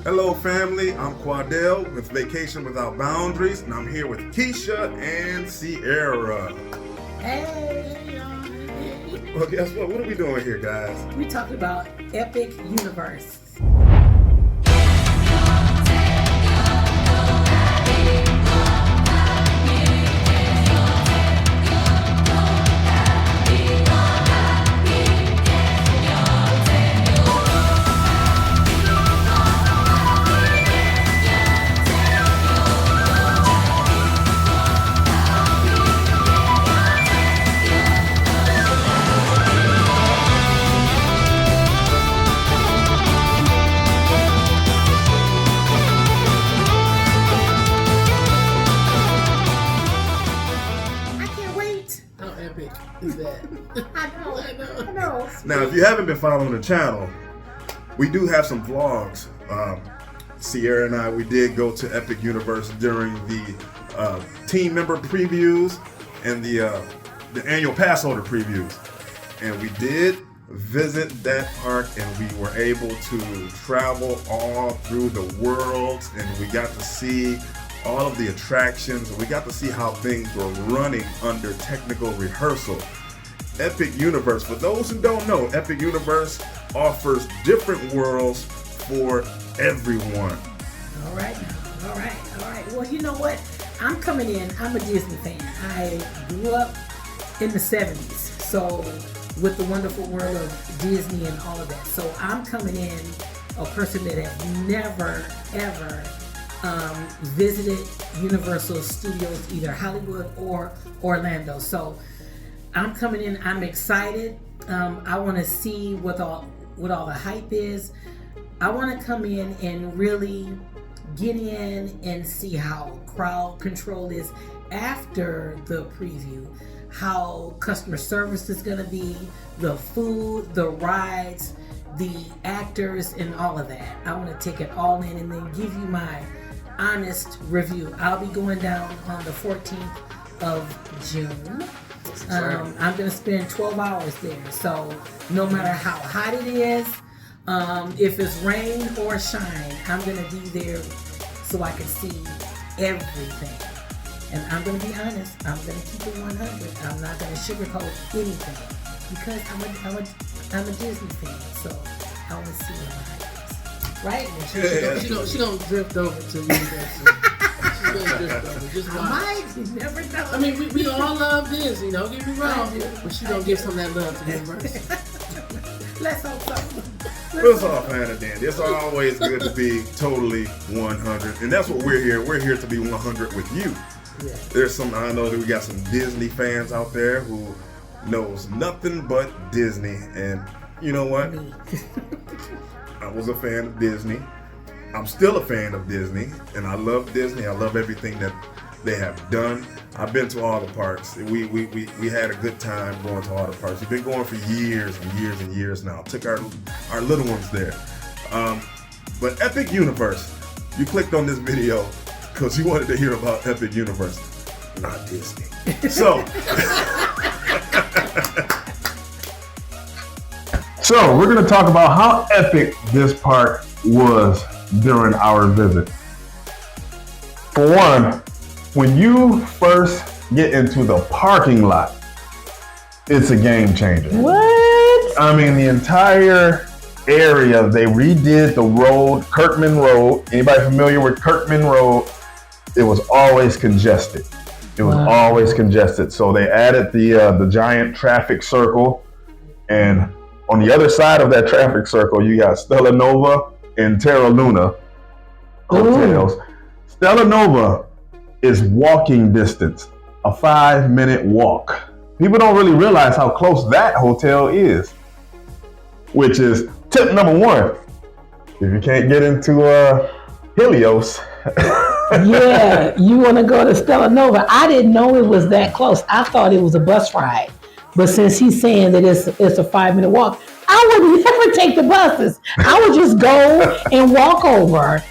Hello, family. I'm Quadell with Vacation Without Boundaries, and I'm here with Keisha and Sierra. Hey, Well, guess what? What are we doing here, guys? we talking about Epic Universe. I can't wait. How epic is that? I know. I know. Now, if you haven't been following the channel, we do have some vlogs. Sierra and I, we did go to Epic Universe during the team member previews and the annual pass holder previews. And we did visit that park, and we were able to travel all through the world, and we got to see all of the attractions, and we got to see how things were running under technical rehearsal. Epic Universe, for those who don't know, Epic Universe offers different worlds for everyone. All right. Well, you know what? I'm coming in. I'm a Disney fan. I grew up in the 70s, so with the wonderful world of Disney and all of that. So I'm coming in a person that has never, ever visited Universal Studios, either Hollywood or Orlando. So I'm coming in. I'm excited. I want to see what all the hype is. I want to come in and really get in and see how crowd control is after the preview, how customer service is going to be, the food, the rides, the actors, and all of that. I want to take it all in and then give you my honest review. I'll be going down on the 14th of June. I'm going to spend 12 hours there. So no matter how hot it is, if it's rain or shine, I'm going to be there so I can see everything. And I'm going to be honest. I'm going to keep it 100. I'm not going to sugarcoat anything because I'm a Disney fan. So I want to see what my hype is. Right? She don't drift over to Universal. She's gonna drift over. Just I watch. might. You never know. I mean, we all love Disney. Don't get me wrong, I do. but she don't give some of that love to Universal. Let's hope so. It's all fine and dandy. It's always good to be totally 100. And that's what we're here. We're here to be 100 with you. Yeah. There's some, I know that we got some Disney fans out there who knows nothing but Disney. And you know what? I was a fan of Disney. I'm still a fan of Disney, and I love Disney. I love everything that they have done. I've been to all the parks. We had a good time going to all the parks. We've been going for years and years and years now. Took our little ones there. But Epic Universe, you clicked on this video because you wanted to hear about Epic Universe, not Disney. So. So we're going to talk about how epic this park was during our visit. For one, when you first get into the parking lot, it's a game changer. What? I mean, the entire area, they redid the road, Kirkman Road. Anybody familiar with Kirkman Road? It was always congested. Always congested. So they added the giant traffic circle, and on the other side of that traffic circle, you got Stella Nova and Terra Luna hotels. Stella Nova is walking distance, a 5-minute walk. People don't really realize how close that hotel is, which is tip number one. If you can't get into Helios. Yeah, you want to go to Stella Nova. I didn't know it was that close. I thought it was a bus ride. But since he's saying that it's a 5-minute walk, I would never take the buses. I would just go and walk over,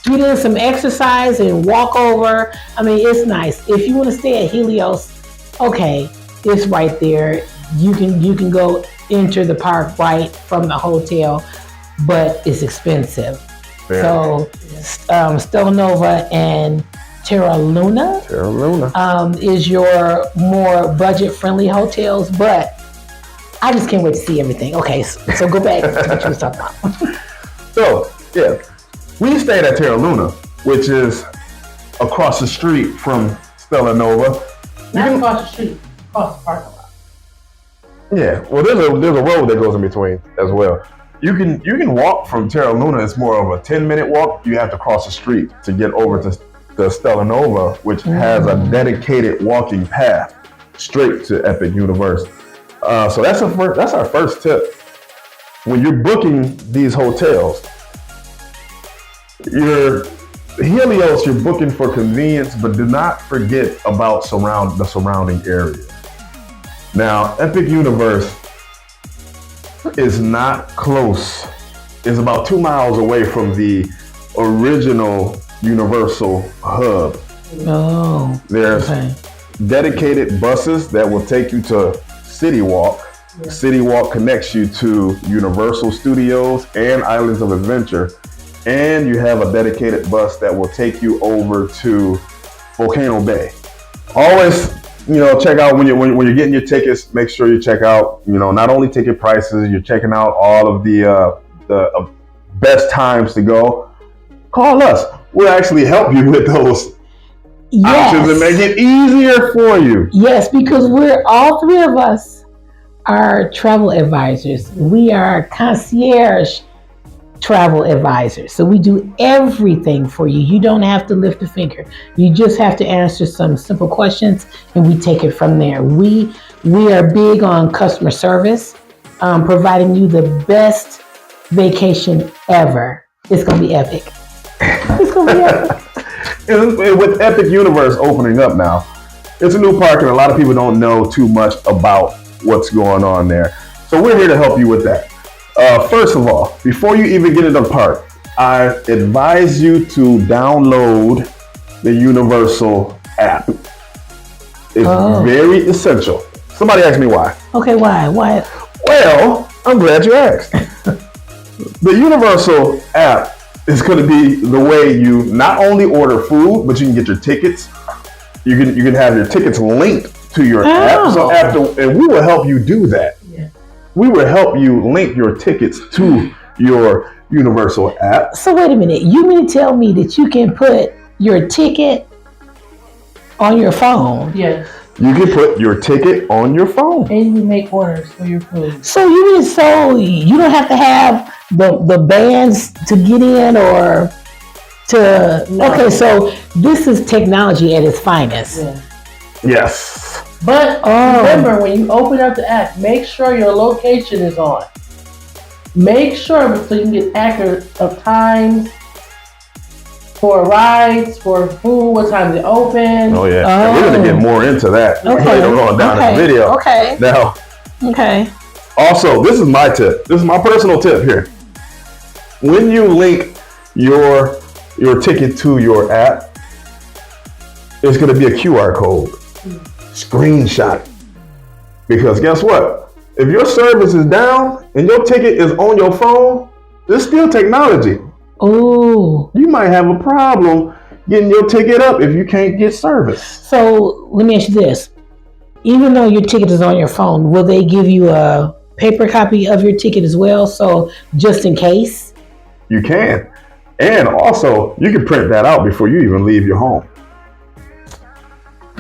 get in some exercise and walk over. I mean, it's nice. If you want to stay at Helios, okay, it's right there. You can go enter the park right from the hotel, but it's expensive. So, Stella Nova and Terra Luna is your more budget-friendly hotels, but I just can't wait to see everything. Okay, so go back to what you was talking about. So, yeah, we stayed at Terra Luna, which is across the street from Stella Nova. Not across the street, across the parking lot. Yeah, well, there's a road that goes in between as well. You can walk from Terra Luna. It's more of a 10-minute walk. You have to cross the street to get over to the Stella Nova, which has a dedicated walking path straight to Epic Universe. So that's our first tip. When you're booking these hotels, you're booking for convenience, but do not forget about the surrounding area. Now, Epic Universe is not close. It's about 2 miles away from the original Universal hub. Oh, There's dedicated buses that will take you to City Walk. Yeah. City Walk connects you to Universal Studios and Islands of Adventure. And you have a dedicated bus that will take you over to Volcano Bay. Always, check out when you're getting your tickets. Make sure you check out, not only ticket prices. You're checking out all of the best times to go. Call us. We'll actually help you with those options and make it easier for you. Yes, because all three of us are travel advisors. We are concierge travel advisors. So we do everything for you. You don't have to lift a finger. You just have to answer some simple questions and we take it from there. We are big on customer service, providing you the best vacation ever. It's going to be epic. It's going to be epic. And with Epic Universe opening up now, it's a new park and a lot of people don't know too much about what's going on there. So we're here to help you with that. First of all, before you even get into the park, I advise you to download the Universal app. It's very essential. Somebody asked me why. Okay, why? Well, I'm glad you asked. The Universal app is going to be the way you not only order food, but you can get your tickets. You can have your tickets linked to your app. So and we will help you do that. Yeah. We will help you link your tickets to your Universal app. So wait a minute. You mean to tell me that you can put your ticket on your phone? Yes. You can put your ticket on your phone. And you make orders for your food. So you don't have to have the bands to get in or to... No. Okay, so this is technology at its finest. Yeah. Yes. But remember, when you open up the app, make sure your location is on. Make sure so you can get accurate of times for rides, for food, what time they open. Oh yeah, and we're gonna get more into that later on down in the video. Okay. Now. Okay. Also, this is my tip. This is my personal tip here. When you link your ticket to your app, it's gonna be a QR code. Screenshot it. Because guess what? If your service is down and your ticket is on your phone, there's still technology. Oh. You might have a problem getting your ticket up if you can't get service. So let me ask you this. Even though your ticket is on your phone, will they give you a paper copy of your ticket as well? So just in case? You can. And also, you can print that out before you even leave your home.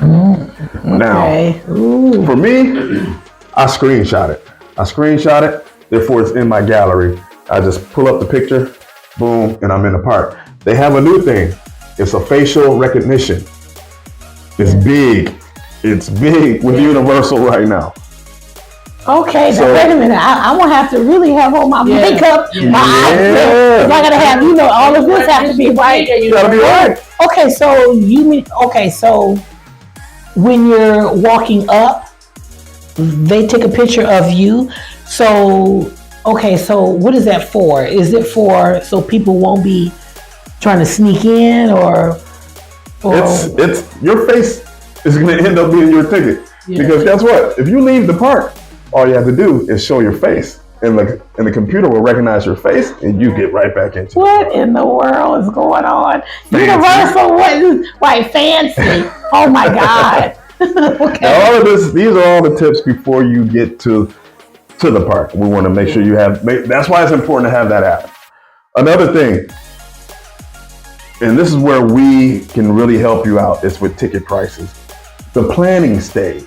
Okay. Now, for me, I screenshot it. Therefore, it's in my gallery. I just pull up the picture, boom, and I'm in the park. They have a new thing. It's a facial recognition. It's big. It's big with Universal right now. Okay, so wait a minute. I won't have to really have on my makeup, my eyes. I gotta have, all of this has to be right. You gotta be right. Okay, so so when you're walking up, they take a picture of you. So what is that for? Is it for so people won't be trying to sneak in or it's your face is going to end up being your ticket. Because guess what? If you leave the park, all you have to do is show your face and the computer will recognize your face, and you get right back into What in the world is going on? Fancy. Universal, what is right? Fancy. Oh my God. Okay. Now, all of this, these are all the tips before you get to the park. We want to make sure you have. That's why it's important to have that app. Another thing, and this is where we can really help you out, is with ticket prices. The planning stage.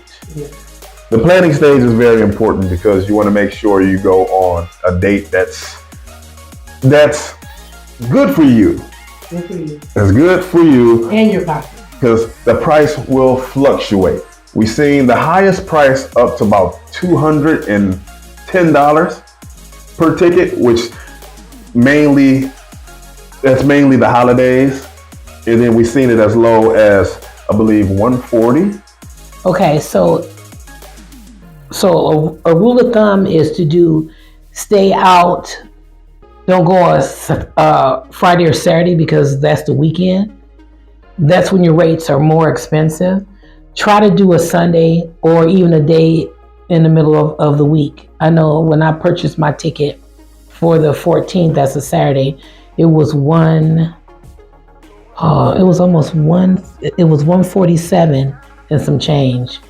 The planning stage is very important because you want to make sure you go on a date that's good for you. Good for you. That's good for you And your pocket. because the price will fluctuate. We've seen the highest price up to about $210 per ticket, which that's mainly the holidays. And then we've seen it as low as, I believe, $140. Okay, so a rule of thumb is to stay out. Don't go on Friday or Saturday because that's the weekend. That's when your rates are more expensive. Try to do a Sunday or even a day in the middle of the week. I know when I purchased my ticket for the 14th, that's a Saturday, it was almost $147 and some change.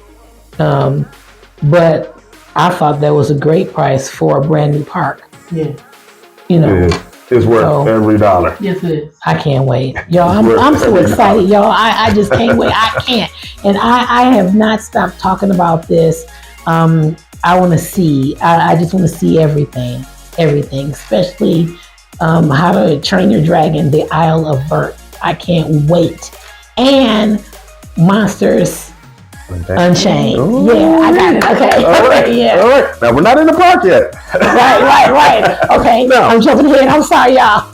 But I thought that was a great price for a brand new park. Yeah. You know, It's worth every dollar. Yes, it is. I can't wait. Y'all, I'm so excited, y'all. I just can't wait. I can't. And I have not stopped talking about this. I want to see. I just want to see everything, especially How to Train Your Dragon, the Isle of Bert. I can't wait. And Monsters Unchained. Ooh. Yeah, I got it. Okay. All right. Yeah. All right. Now, we're not in the park yet. Right. Okay. No. I'm jumping ahead. I'm sorry, y'all. I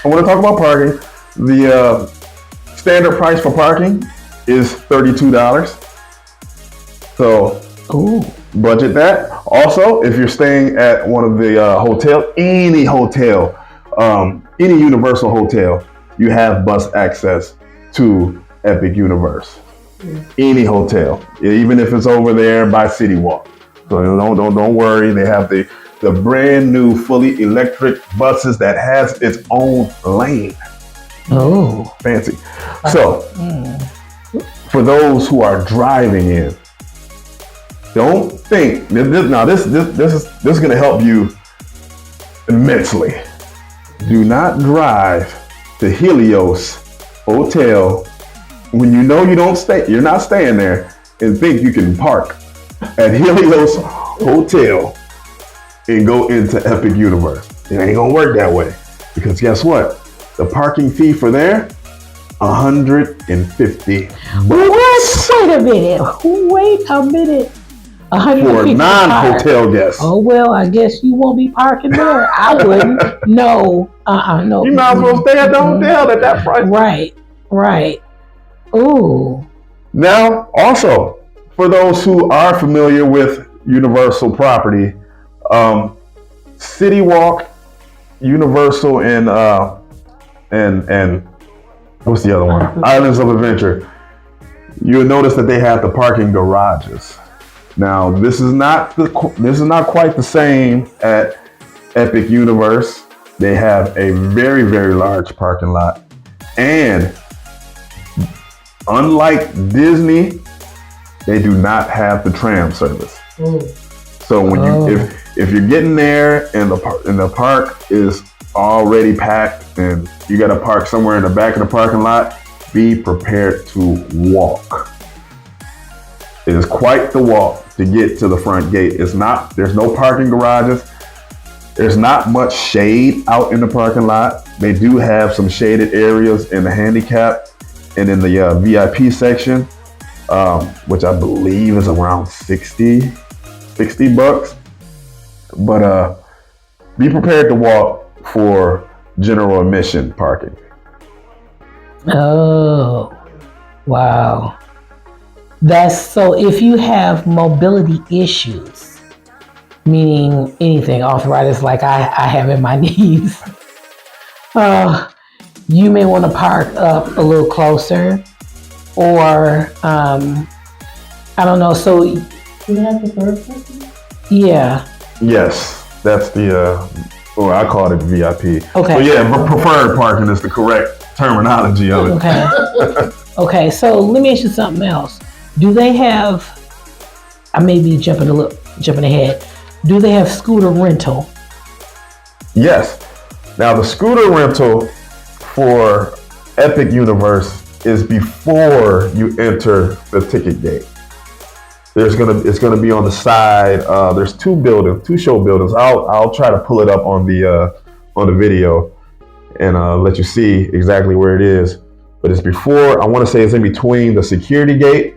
want to talk about parking. The standard price for parking is $32. So Ooh. budget that. Also, if you're staying at one of the any Universal hotel, you have bus access to Epic Universe. Any hotel, even if it's over there by City Walk. So don't worry. They have the brand new fully electric buses that has its own lane. Oh. Fancy. So for those who are driving in, don't think this is going to help you immensely. Do not drive to Helios Hotel when you know you're not staying there, and think you can park at Helios Hotel and go into Epic Universe. It ain't gonna work that way, because guess what? The parking fee for there, $150 Wait a minute. for non-hotel guests. Oh well, I guess you won't be parking there. I wouldn't. No. No. You might as well stay at the hotel at that price. Right. Ooh. Now, also, for those who are familiar with Universal property, City Walk, Universal, and what's the other one? Islands of Adventure. You'll notice that they have the parking garages. Now, this is not quite the same at Epic Universe. They have a very, very large parking lot, and unlike Disney, they do not have the tram service. So when if you're getting there and the park is already packed and you got to park somewhere in the back of the parking lot, be prepared to walk. It is quite the walk to get to the front gate. There's no parking garages. There's not much shade out in the parking lot. They do have some shaded areas in the handicap and in the VIP section, which I believe is around $60. But be prepared to walk for general admission parking. Oh, wow. That's so if you have mobility issues, meaning anything, arthritis like I have in my knees, you may want to park up a little closer, or I don't know. So Do they have preferred parking? Yeah. Yes, that's the, or I call it VIP. Okay. So yeah, but preferred parking is the correct terminology of it. Okay. Okay. So let me ask you something else. Do they have? I may be jumping ahead. Do they have scooter rental? Yes. Now the scooter rental for Epic Universe is before you enter the ticket gate. It's gonna be on the side. There's two show buildings. I'll try to pull it up on the video and let you see exactly where it is. But it's before. I want to say it's in between the security gate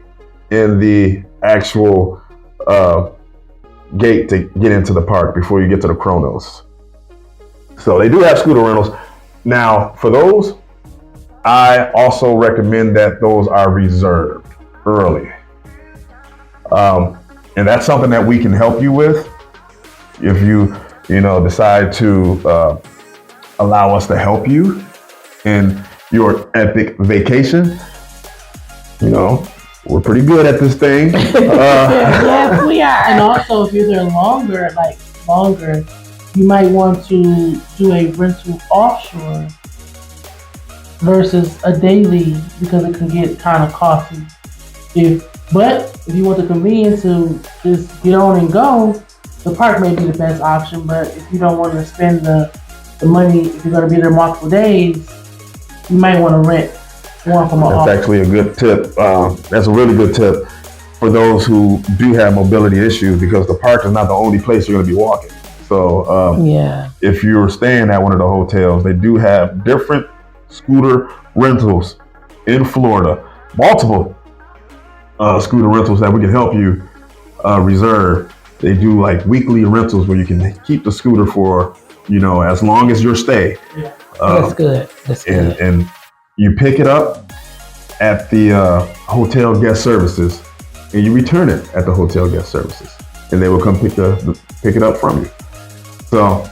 and the actual gate to get into the park before you get to the Chronos. So they do have scooter rentals. Now for those, I also recommend that those are reserved early. And that's something that we can help you with. If you decide to allow us to help you in your epic vacation, we're pretty good at this thing. Yes, we are. And also, if you're there longer, you might want to do a rental offshore versus a daily because it can get kind of costly. But if you want the convenience to just get on and go, the park may be the best option. But if you don't want to spend the money, if you're going to be there multiple days, you might want to rent one from an That's office. actually a good tip. That's a really good tip for those who do have mobility issues because the park is not the only place you're going to be walking. So Yeah. if you're staying at one of the hotels, they do have different scooter rentals in Florida, multiple scooter rentals that we can help you reserve. They do like weekly rentals where you can keep the scooter for, as long as your stay. That's good. That's good. And you pick it up at the hotel guest services and you return it at the hotel guest services and they will come pick it up from you. So,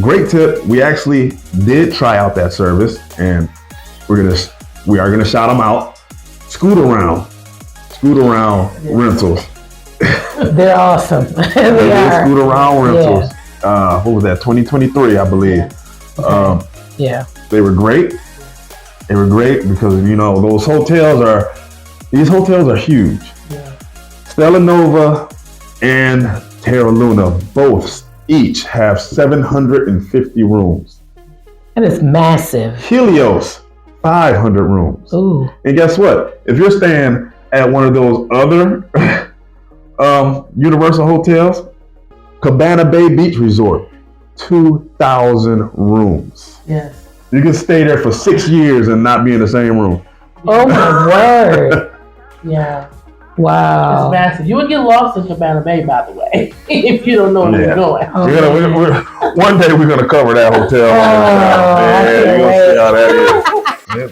great tip. We actually did try out that service and we are gonna shout them out. Scoot around rentals. They're awesome. They are. Scoot around rentals. What was that? 2023, I believe. Yeah. They were great. They were great because those hotels are huge. Yeah. Stella Nova and Terra Luna each have 750 rooms. And it's massive. Helios 500 rooms. Ooh. And guess what? If you're staying at one of those other Universal hotels, Cabana Bay Beach Resort, 2,000 rooms. Yes. You can stay there for 6 years and not be in the same room. Oh my word. Yeah. Wow. It's massive. You would get lost in Cabana Bay, by the way, if you don't know where you're going. Oh, One day we're gonna cover that hotel. I can't You're gonna see how that is. wait. Yep.